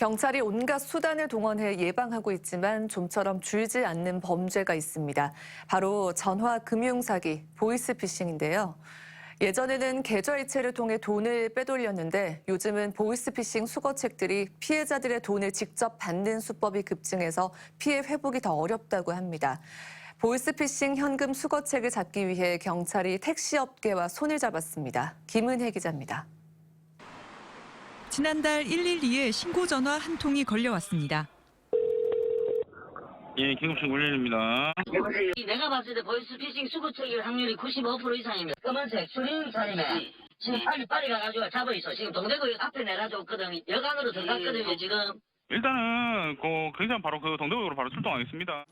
경찰이 온갖 수단을 동원해 예방하고 있지만 좀처럼 줄지 않는 범죄가 있습니다. 바로 전화 금융사기, 보이스피싱인데요. 예전에는 계좌이체를 통해 돈을 빼돌렸는데 요즘은 보이스피싱 수거책들이 피해자들의 돈을 직접 받는 수법이 급증해서 피해 회복이 더 어렵다고 합니다. 보이스피싱 현금 수거책을 잡기 위해 경찰이 택시업계와 손을 잡았습니다. 김은혜 기자입니다. 지난달 112에 신고 전화 한 통이 걸려왔습니다. 예, 긴급신고 112입니다. 내가 봤을 때 보이스피싱 수거책일 확률이 95% 이상입니다. 검은색 추리닝 차림에 지금 빨리 가가지고 잡아 있어. 지금 동대구역 앞에 내려줬거든. 역 안으로 들어갔거든요, 지금. 일단은 굉장히 바로 동대구역으로 바로 출동하겠습니다.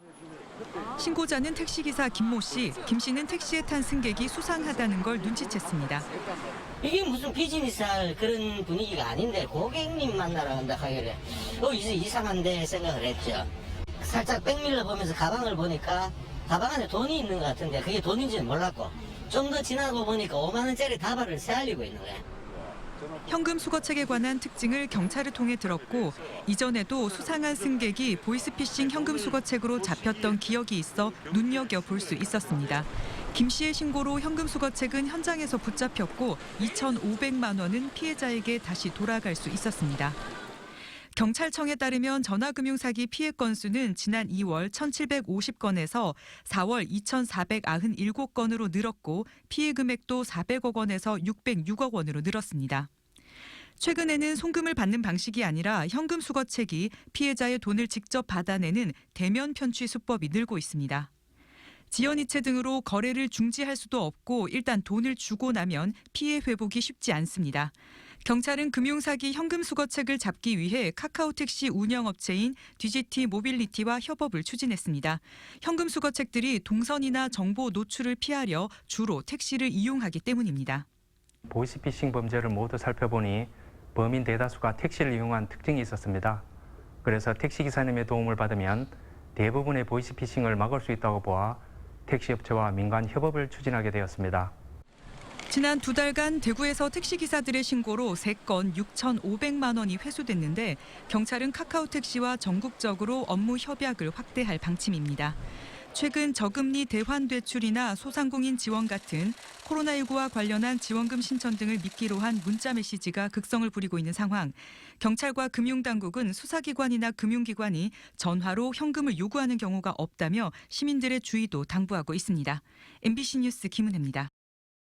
신고자는 택시기사 김모 씨, 김 씨는 택시에 탄 승객이 수상하다는 걸 눈치챘습니다. 이게 무슨 비즈니스할 그런 분위기가 아닌데 고객님 만나러 간다 하길래 이제 이상한데 생각을 했죠. 살짝 백밀러 보면서 가방을 보니까 가방 안에 돈이 있는 것 같은데 그게 돈인지는 몰랐고 좀 더 지나고 보니까 5만 원짜리 다발을 새알리고 있는 거예요. 현금 수거책에 관한 특징을 경찰을 통해 들었고 이전에도 수상한 승객이 보이스피싱 현금 수거책으로 잡혔던 기억이 있어 눈여겨볼 수 있었습니다. 김 씨의 신고로 현금 수거책은 현장에서 붙잡혔고 2,500만 원은 피해자에게 다시 돌아갈 수 있었습니다. 경찰청에 따르면 전화금융사기 피해 건수는 지난 2월 1,750건에서 4월 2,497건으로 늘었고 피해 금액도 400억 원에서 606억 원으로 늘었습니다. 최근에는 송금을 받는 방식이 아니라 현금 수거책이 피해자의 돈을 직접 받아내는 대면 편취 수법이 늘고 있습니다. 지연이체 등으로 거래를 중지할 수도 없고 일단 돈을 주고 나면 피해 회복이 쉽지 않습니다. 경찰은 금융사기 현금 수거책을 잡기 위해 카카오택시 운영업체인 DGT 모빌리티와 협업을 추진했습니다. 현금 수거책들이 동선이나 정보 노출을 피하려 주로 택시를 이용하기 때문입니다. 보이스피싱 범죄를 모두 살펴보니 범인 대다수가 택시를 이용한 특징이 있었습니다. 그래서 택시기사님의 도움을 받으면 대부분의 보이스피싱을 막을 수 있다고 보아 택시업체와 민간 협업을 추진하게 되었습니다. 지난 2달간 대구에서 택시기사들의 신고로 3건 6,500만 원이 회수됐는데 경찰은 카카오택시와 전국적으로 업무 협약을 확대할 방침입니다. 최근 저금리 대환대출이나 소상공인 지원 같은 코로나19와 관련한 지원금 신청 등을 미끼로 한 문자 메시지가 극성을 부리고 있는 상황. 경찰과 금융당국은 수사기관이나 금융기관이 전화로 현금을 요구하는 경우가 없다며 시민들의 주의도 당부하고 있습니다. MBC 뉴스 김은혜입니다.